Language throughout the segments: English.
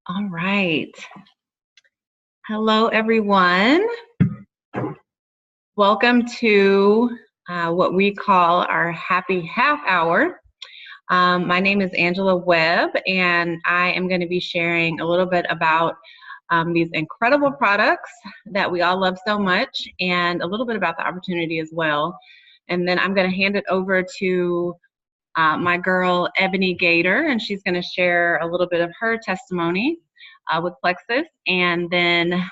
All right. Hello, everyone. Welcome to what we call our happy half hour. My name is Angela Webb, and I am going to be sharing a little bit about these incredible products that we all love so much, and a little bit about the opportunity as well. And then I'm going to hand it over to my girl, Ebony Gator, and she's going to share a little bit of her testimony with Plexus, and then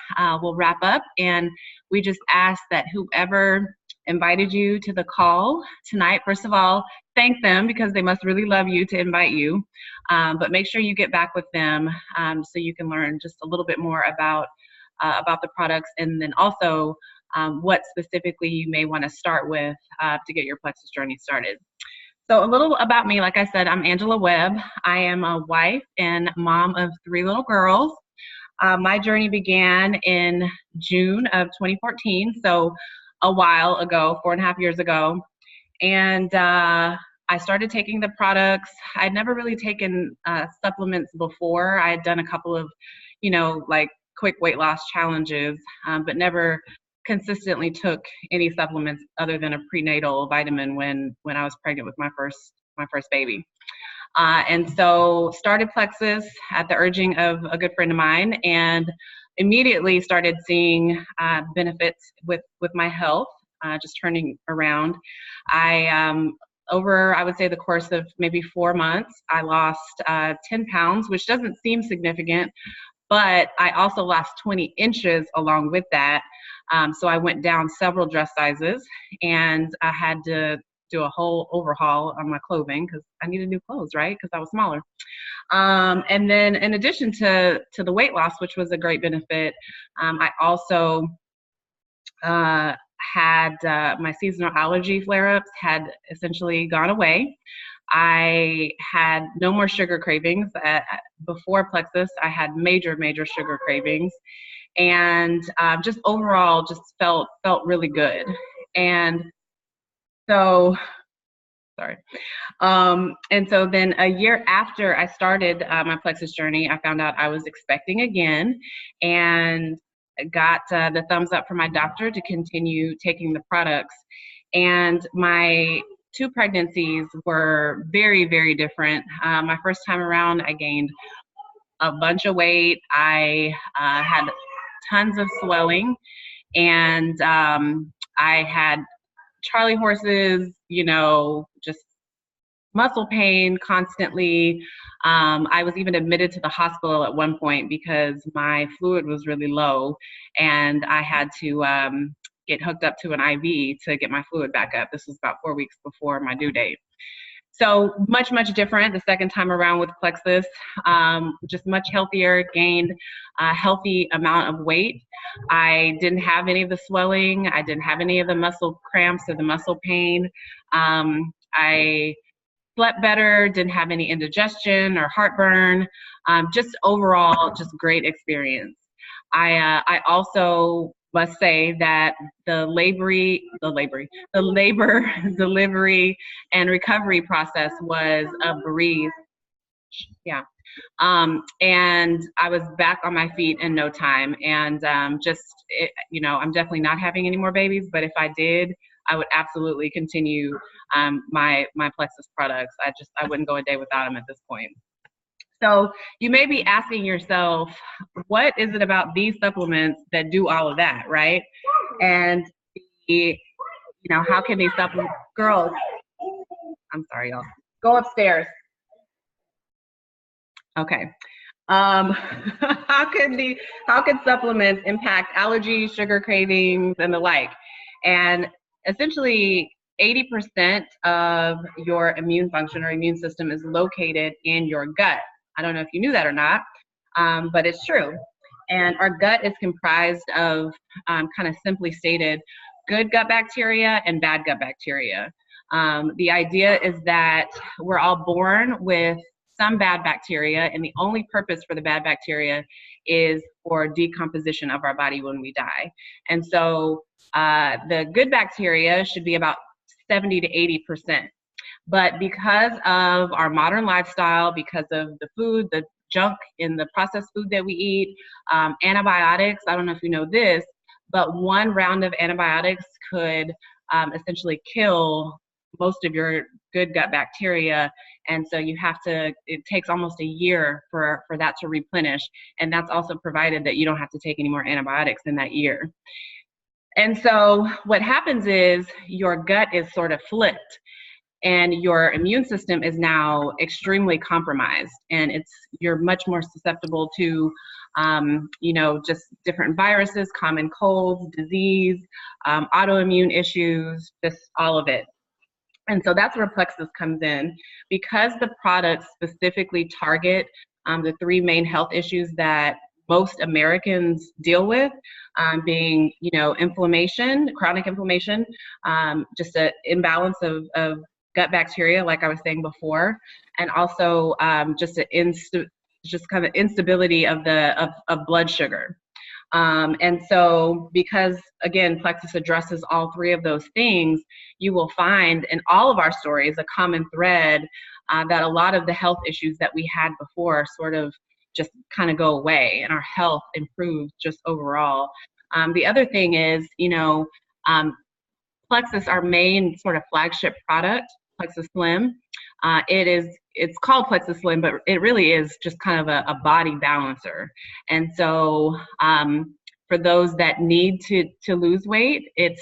we'll wrap up. And we just ask that whoever invited you to the call tonight, first of all, thank them because they must really love you to invite you. But make sure you get back with them so you can learn just a little bit more about the products, and then also what specifically you may want to start with to get your Plexus journey started. So a little about me, like I said, I'm Angela Webb. I am a wife and mom of 3 little girls. My journey began in June of 2014, so a while ago, 4.5 years ago. And I started taking the products. I'd never really taken supplements before. I had done a couple of, like quick weight loss challenges, but never consistently took any supplements other than a prenatal vitamin when I was pregnant with my first baby. And so started Plexus at the urging of a good friend of mine, and immediately started seeing benefits with my health just turning around. Over, I would say, the course of maybe 4 months, I lost 10 pounds, which doesn't seem significant, but I also lost 20 inches along with that. So I went down several dress sizes, and I had to do a whole overhaul on my clothing because I needed new clothes, right? Because I was smaller. And then in addition to the weight loss, which was a great benefit, I also had my seasonal allergy flare-ups had essentially gone away. I had no more sugar cravings. Before Plexus, I had major sugar cravings, and just overall just felt really good. And so, sorry. And so then a year after I started my Plexus journey, I found out I was expecting again, and got the thumbs up from my doctor to continue taking the products. And my 2 pregnancies were very different. My first time around, I gained a bunch of weight. I had tons of swelling, and I had Charlie horses, just muscle pain constantly. I was even admitted to the hospital at one point because my fluid was really low, and I had to get hooked up to an IV to get my fluid back up. This was about 4 weeks before my due date. So much different the second time around with Plexus, just much healthier, gained a healthy amount of weight. I didn't have any of the swelling. I didn't have any of the muscle cramps or the muscle pain. I slept better, didn't have any indigestion or heartburn. Just overall, just great experience. I also must say that the labor, delivery, and recovery process was a breeze. Yeah. And I was back on my feet in no time. And I'm definitely not having any more babies, but if I did, I would absolutely continue my Plexus products. I wouldn't go a day without them at this point. So you may be asking yourself, what is it about these supplements that do all of that, right? And how can these supplements, girls, I'm sorry, y'all, go upstairs. Okay. How could supplements impact allergies, sugar cravings, and the like? And essentially, 80% of your immune function or immune system is located in your gut. I don't know if you knew that or not, but it's true. And our gut is comprised of, kind of simply stated, good gut bacteria and bad gut bacteria. The idea is that we're all born with some bad bacteria, and the only purpose for the bad bacteria is for decomposition of our body when we die. And so the good bacteria should be about 70 to 80%. But because of our modern lifestyle, because of the food, the junk in the processed food that we eat. Antibiotics, I don't know if you know this, but one round of antibiotics could essentially kill most of your good gut bacteria. And so it takes almost a year for that to replenish. And that's also provided that you don't have to take any more antibiotics in that year. And so what happens is your gut is sort of flipped, and your immune system is now extremely compromised, and you're much more susceptible to just different viruses, common colds, disease, autoimmune issues, just all of it. And so that's where Plexus comes in. Because the products specifically target the three main health issues that most Americans deal with, being, inflammation, chronic inflammation, just an imbalance of gut bacteria, like I was saying before, and also just kind of instability of blood sugar. And so because, again, Plexus addresses all three of those things, you will find in all of our stories a common thread that a lot of the health issues that we had before sort of just kind of go away, and our health improves just overall. The other thing is, Plexus, our main sort of flagship product, Plexus Slim, it's called Plexus Slim, but it really is just kind of a body balancer. And so for those that need to lose weight, it's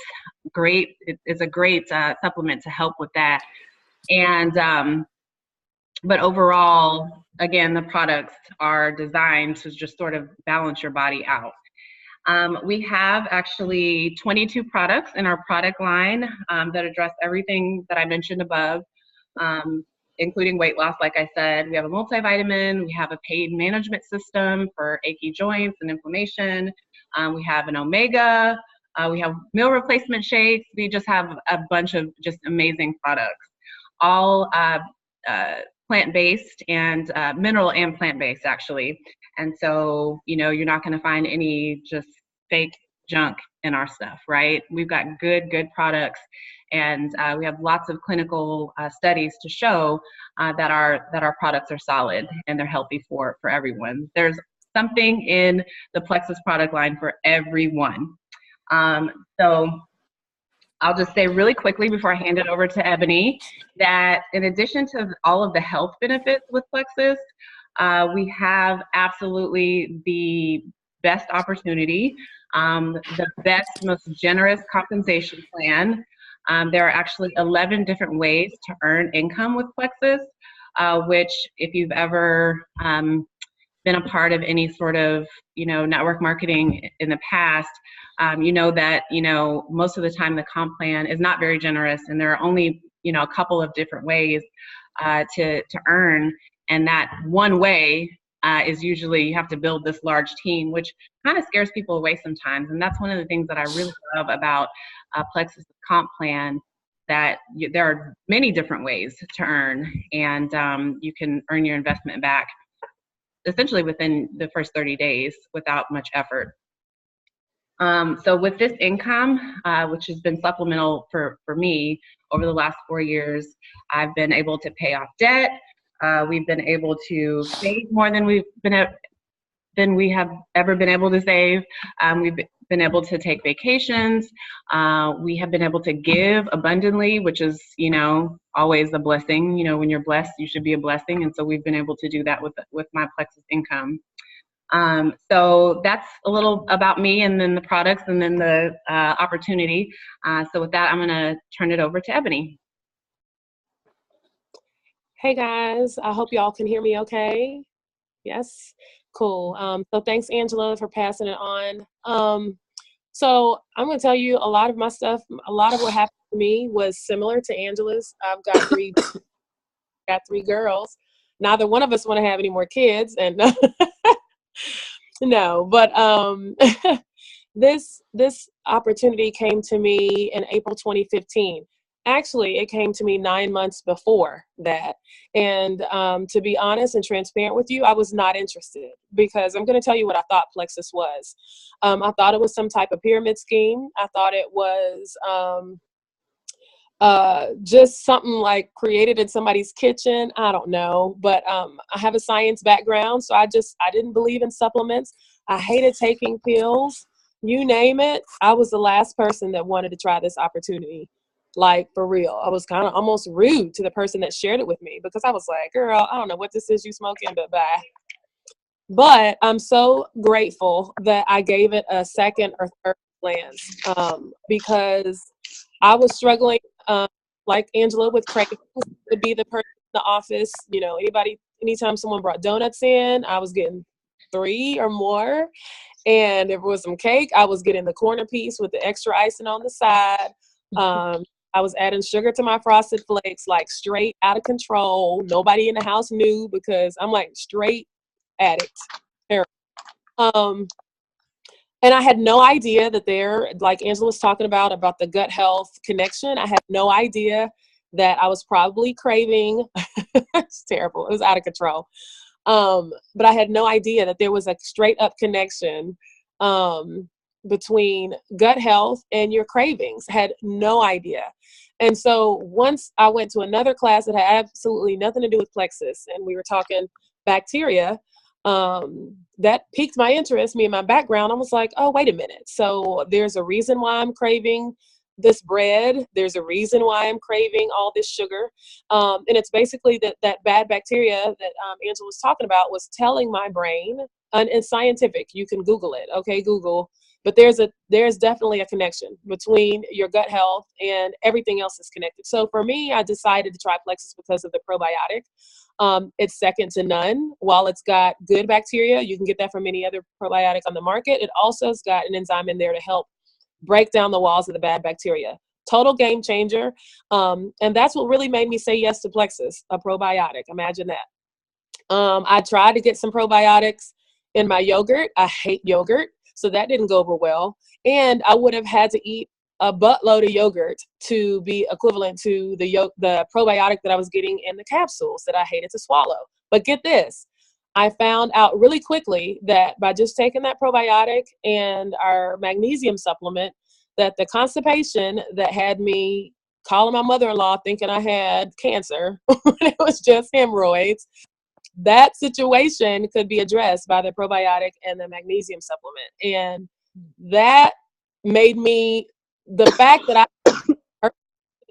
great. It's a great supplement to help with that. And but overall, again, the products are designed to just sort of balance your body out. We have actually 22 products in our product line that address everything that I mentioned above, including weight loss, like I said. We have a multivitamin, we have a pain management system for achy joints and inflammation. We have an omega, we have meal replacement shakes. We just have a bunch of just amazing products, all plant-based and mineral and plant-based, actually. And so, you're not going to find any just fake junk in our stuff, right? We've got good products, and we have lots of clinical studies to show that our products are solid and they're healthy for everyone. There's something in the Plexus product line for everyone. So I'll just say really quickly before I hand it over to Ebony that in addition to all of the health benefits with Plexus, we have absolutely the best opportunity, the best, most generous compensation plan. There are actually 11 different ways to earn income with Plexus, which if you've ever been a part of any sort of, network marketing in the past, that, most of the time the comp plan is not very generous, and there are only, a couple of different ways to earn. And that one way is usually you have to build this large team, which kind of scares people away sometimes. And that's one of the things that I really love about Plexus comp plan, that there are many different ways to earn, and you can earn your investment back essentially within the first 30 days without much effort. So with this income, which has been supplemental for me over the last 4 years, I've been able to pay off debt. We've been able to save more than we have ever been able to save. We've been able to take vacations. We have been able to give abundantly, which is, always a blessing. When you're blessed, you should be a blessing. And so we've been able to do that with my Plexus income. So that's a little about me, and then the products, and then the opportunity. So with that, I'm going to turn it over to Ebony. Hey guys, I hope y'all can hear me okay. Yes, cool. So thanks, Angela, for passing it on. So I'm going to tell you a lot of my stuff. A lot of what happened to me was similar to Angela's. I've got three girls. Neither one of us want to have any more kids, and no, but this opportunity came to me in April 2015. Actually, it came to me 9 months before that. And to be honest and transparent with you, I was not interested, because I'm going to tell you what I thought Plexus was. I thought it was some type of pyramid scheme. I thought it was just something like created in somebody's kitchen. I don't know, but I have a science background, so I didn't believe in supplements. I hated taking pills. You name it, I was the last person that wanted to try this opportunity. Like, for real. I was kind of almost rude to the person that shared it with me, because I was like, girl, I don't know what this is you smoking, but bye. But I'm so grateful that I gave it a second or third glance, because I was struggling, like Angela, with cravings. Would be the person in the office, anytime someone brought donuts in, I was getting 3 or more. And if it was some cake, I was getting the corner piece with the extra icing on the side. I was adding sugar to my Frosted Flakes, like straight out of control. Nobody in the house knew, because I'm like straight addict. Um, and I had no idea that like Angela was talking about the gut health connection. I had no idea that I was probably craving. It's terrible. It was out of control. But I had no idea that there was a straight up connection between gut health and your cravings. I had no idea. And so once I went to another class that had absolutely nothing to do with plexus, and we were talking bacteria, that piqued my interest, me and my background. I was like, oh, wait a minute. So there's a reason why I'm craving this bread. There's a reason why I'm craving all this sugar. And it's basically that bad bacteria that Angela was talking about was telling my brain, and it's scientific. You can Google it. Okay, Google. But there's definitely a connection between your gut health and everything else is connected. So for me, I decided to try Plexus because of the probiotic. It's second to none. While it's got good bacteria, you can get that from any other probiotic on the market. It also has got an enzyme in there to help break down the walls of the bad bacteria. Total game changer. And that's what really made me say yes to Plexus, a probiotic. Imagine that. I tried to get some probiotics in my yogurt. I hate yogurt, so that didn't go over well. And I would have had to eat a buttload of yogurt to be equivalent to the probiotic that I was getting in the capsules that I hated to swallow. But get this, I found out really quickly that by just taking that probiotic and our magnesium supplement, that the constipation that had me calling my mother-in-law thinking I had cancer, when it was just hemorrhoids, that situation could be addressed by the probiotic and the magnesium supplement. And that made me, the fact that I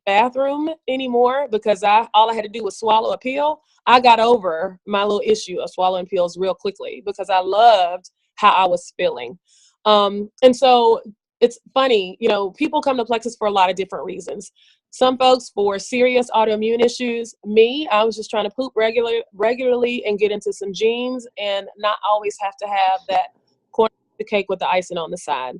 bathroom anymore, because all I had to do was swallow a pill, I got over my little issue of swallowing pills real quickly, because I loved how I was feeling. And so it's funny, people come to Plexus for a lot of different reasons. Some folks for serious autoimmune issues. Me, I was just trying to poop regularly and get into some jeans and not always have to have that corn cake with the icing on the side.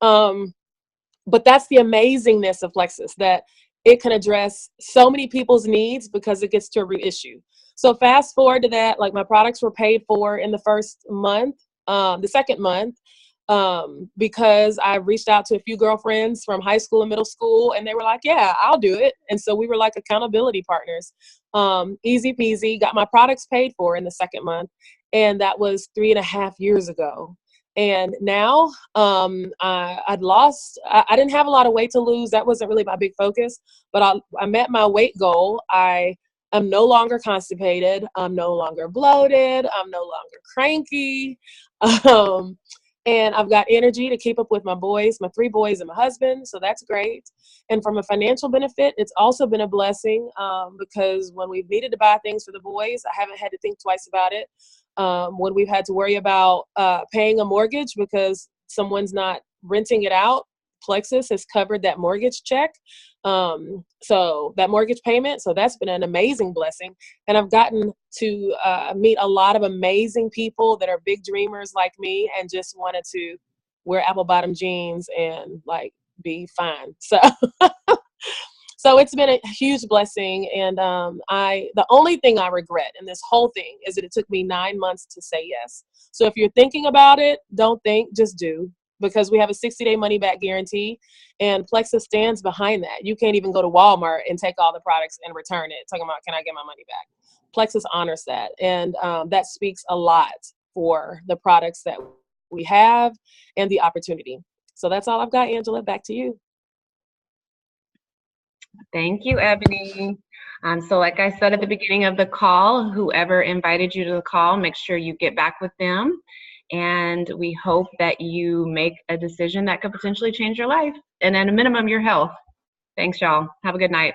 But that's the amazingness of Plexus, that it can address so many people's needs because it gets to a root issue. So fast forward to that, like my products were paid for in the first month, the second month, because I reached out to a few girlfriends from high school and middle school, and they were like, yeah, I'll do it. And so we were like accountability partners. Easy peasy, got my products paid for in the second month. And that was 3.5 years ago. And now I didn't have a lot of weight to lose. That wasn't really my big focus, but I met my weight goal. I am no longer constipated. I'm no longer bloated. I'm no longer cranky. And I've got energy to keep up with my boys, my 3 boys and my husband. So that's great. And from a financial benefit, it's also been a blessing, because when we've needed to buy things for the boys, I haven't had to think twice about it. When we've had to worry about paying a mortgage because someone's not renting it out, Plexus has covered that mortgage check. So that mortgage payment, so that's been an amazing blessing. And I've gotten to meet a lot of amazing people that are big dreamers like me and just wanted to wear apple bottom jeans and like be fine. So it's been a huge blessing. And the only thing I regret in this whole thing is that it took me 9 months to say yes. So if you're thinking about it, don't think, just do, because we have a 60-day money back guarantee, and Plexus stands behind that. You can't even go to Walmart and take all the products and return it, talking about, can I get my money back? Plexus honors that. And that speaks a lot for the products that we have and the opportunity. So that's all I've got, Angela. Back to you. Thank you, Ebony. So like I said at the beginning of the call, whoever invited you to the call, make sure you get back with them. And we hope that you make a decision that could potentially change your life and at a minimum, your health. Thanks, y'all. Have a good night.